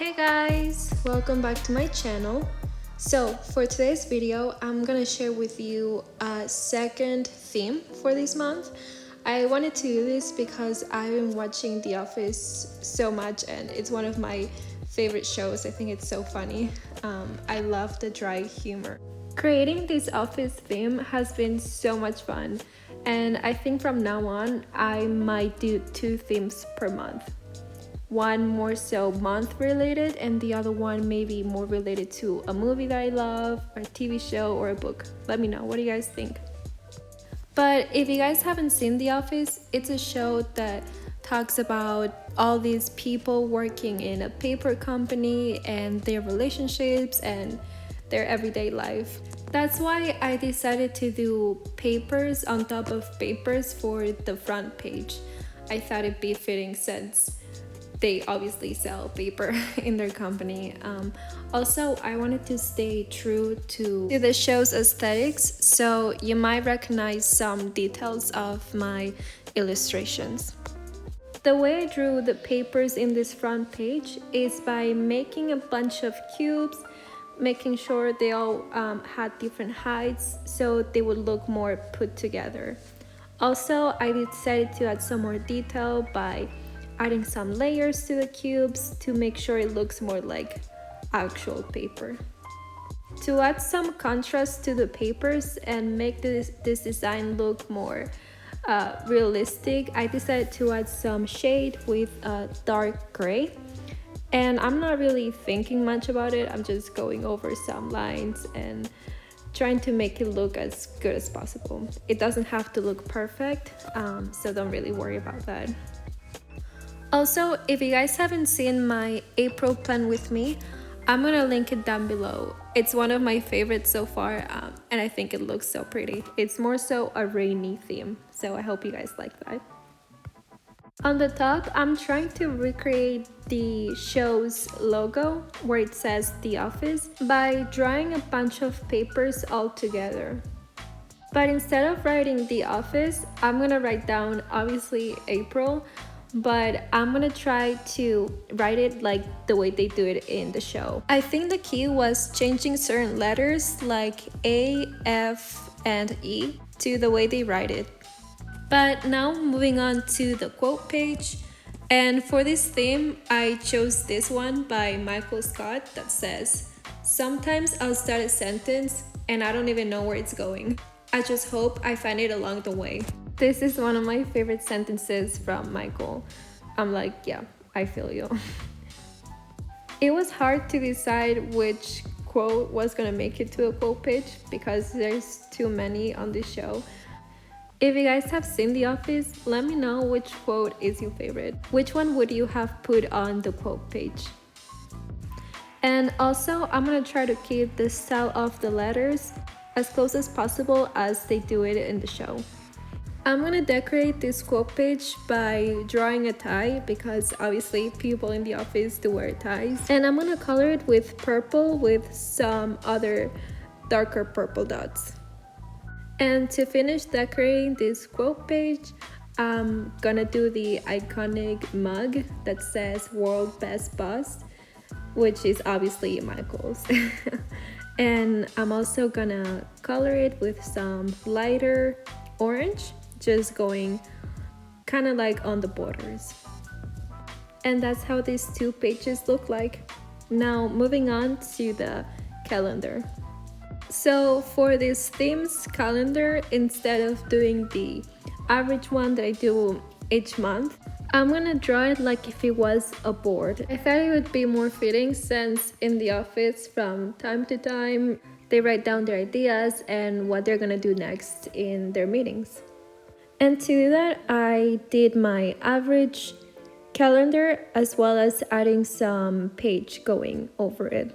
Hey guys, welcome back to my channel. So for today's video, I'm gonna share with you a second theme for this month. I wanted to do this because I've been watching The Office so much and it's one of my favorite shows. I think it's so funny. I love the dry humor. Creating this office theme has been so much fun, and I think from now on I might do 2 themes per month. One more so month related and the other one maybe more related to a movie that I love, a TV show, or a book. Let me know, what do you guys think? But if you guys haven't seen The Office, it's a show that talks about all these people working in a paper company and their relationships and their everyday life. That's why I decided to do papers on top of papers for the front page. I thought it'd be fitting since they obviously sell paper in their company. Also, I wanted to stay true to the show's aesthetics, so you might recognize some details of my illustrations. The way I drew the papers in this front page is by making a bunch of cubes, making sure they all had different heights so they would look more put together. Also, I decided to add some more detail by adding some layers to the cubes to make sure it looks more like actual paper. To add some contrast to the papers and make this design look more realistic, I decided to add some shade with a dark gray. And I'm not really thinking much about it, I'm just going over some lines and trying to make it look as good as possible. It doesn't have to look perfect, so don't really worry about that. Also, if you guys haven't seen my April plan with me, I'm gonna link it down below. It's one of my favorites so far, and I think it looks so pretty. It's more so a rainy theme, so I hope you guys like that. On the top, I'm trying to recreate the show's logo where it says The Office by drawing a bunch of papers all together. But instead of writing The Office, I'm gonna write down obviously April, but I'm gonna try to write it like the way they do it in the show. I think the key was changing certain letters like A, F, and E to the way they write it. But now moving on to the quote page, and for this theme I chose this one by Michael Scott that says, "Sometimes I'll start a sentence and I don't even know where it's going. I just hope I find it along the way." This is one of my favorite sentences from Michael. I'm like, yeah, I feel you. It was hard to decide which quote was gonna make it to a quote page because there's too many on this show. If you guys have seen The Office, let me know which quote is your favorite. Which one would you have put on the quote page? And also, I'm gonna try to keep the style of the letters as close as possible as they do it in the show. I'm gonna decorate this quote page by drawing a tie because obviously people in the office do wear ties. And I'm gonna color it with purple with some other darker purple dots. And to finish decorating this quote page, I'm gonna do the iconic mug that says "World Best Boss," which is obviously Michael's. And I'm also gonna color it with some lighter orange, just going kind of like on the borders. And that's how these 2 pages look like. Now moving on to the calendar. So for this themes calendar, instead of doing the average one that I do each month, I'm gonna draw it like if it was a board. I thought it would be more fitting since in the office from time to time they write down their ideas and what they're gonna do next in their meetings. And to do that, I did my average calendar as well as adding some page going over it.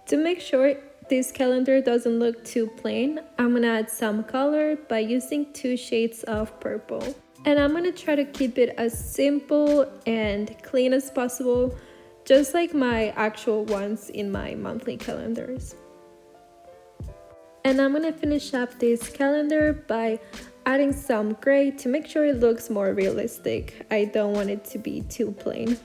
To make sure this calendar doesn't look too plain, I'm gonna add some color by using 2 shades of purple. And I'm gonna try to keep it as simple and clean as possible, just like my actual ones in my monthly calendars. And I'm gonna finish up this calendar by adding some gray to make sure it looks more realistic. I don't want it to be too plain.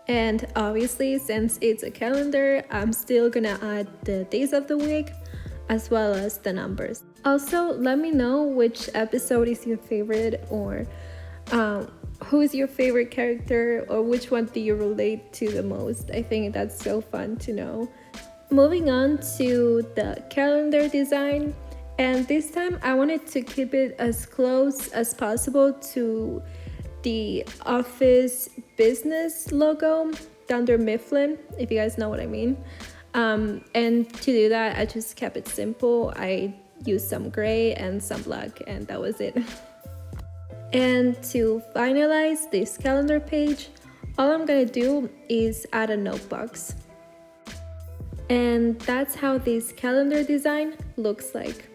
And obviously, since it's a calendar, I'm still gonna add the days of the week as well as the numbers. Also, let me know which episode is your favorite, or who is your favorite character, or which one do you relate to the most. I think that's so fun to know. Moving on to the calendar design, and this time I wanted to keep it as close as possible to the office business logo Dunder Mifflin, if you guys know what I mean. And to do that, I just kept it simple. I used some gray and some black, and that was it. And to finalize this calendar page, all I'm gonna do is add a note box. And that's how this calendar design looks like.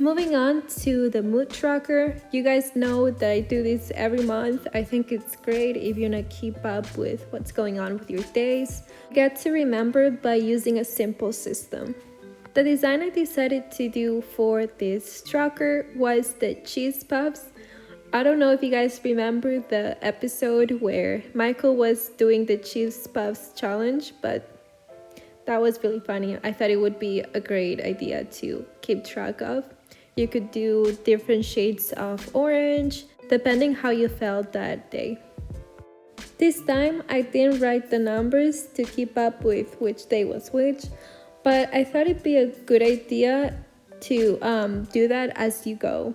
Moving on to the mood tracker, you guys know that I do this every month. I think it's great if you want to keep up with what's going on with your days. Get to remember by using a simple system. The design I decided to do for this tracker was the cheese puffs. I don't know if you guys remember the episode where Michael was doing the cheese puffs challenge, but that was really funny. I thought it would be a great idea to keep track of. You could do different shades of orange, depending how you felt that day. This time, I didn't write the numbers to keep up with which day was which, but I thought it'd be a good idea to do that as you go.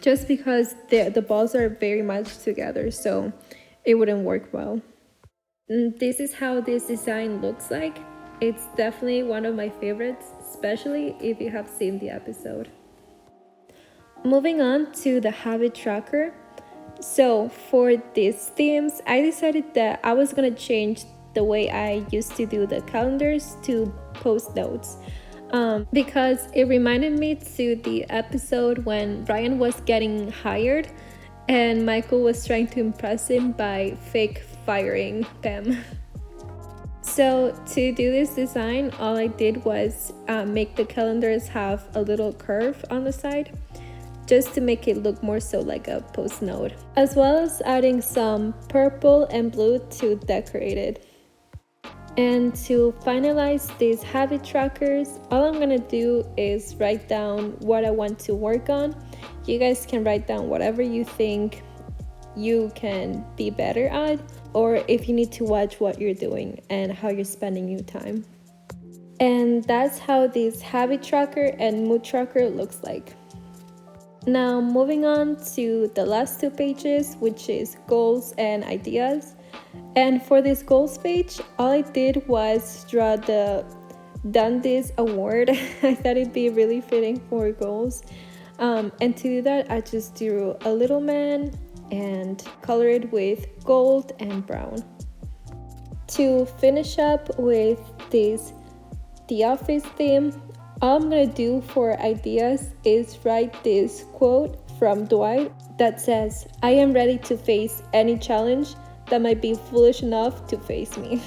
Just because the balls are very much together, so it wouldn't work well. And this is how this design looks like. It's definitely one of my favorites, especially if you have seen the episode. Moving on to the habit tracker. So for these themes, I decided that I was gonna change the way I used to do the calendars to post notes. Because it reminded me to the episode when Ryan was getting hired and Michael was trying to impress him by fake firing them. So to do this design, all I did was make the calendars have a little curve on the side, just to make it look more so like a post note, as well as adding some purple and blue to decorate it. And to finalize these habit trackers, all I'm gonna do is write down what I want to work on. You guys can write down whatever you think you can be better at, or if you need to watch what you're doing and how you're spending your time. And that's how this habit tracker and mood tracker looks like. Now moving on to the last two pages, which is goals and ideas. And for this goals page, all I did was draw the Done This award. I thought it'd be really fitting for goals. And to do that, I just drew a little man and colored with gold and brown. To finish up with this The Office theme, all I'm gonna do for ideas is write this quote from Dwight that says, "I am ready to face any challenge that might be foolish enough to face me."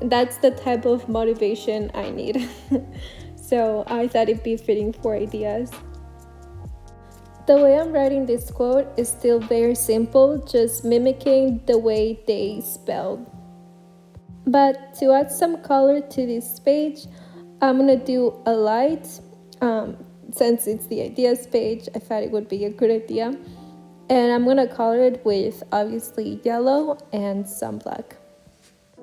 That's the type of motivation I need. So I thought it'd be fitting for ideas. The way I'm writing this quote is still very simple, just mimicking the way they spelled. But to add some color to this page, I'm gonna do a light. Since it's the ideas page, I thought it would be a good idea. And I'm gonna color it with obviously yellow and some black.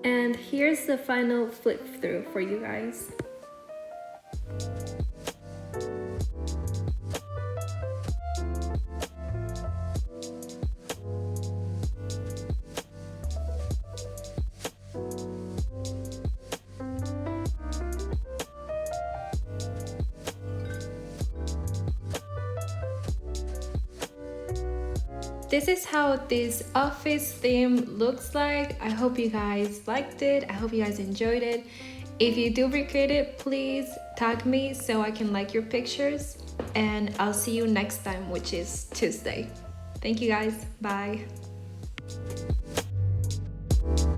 And here's the final flip through for you guys. This is how this office theme looks like. I hope you guys liked it. I hope you guys enjoyed it. If you do recreate it, please tag me so I can like your pictures. And I'll see you next time, which is Tuesday. Thank you guys. Bye.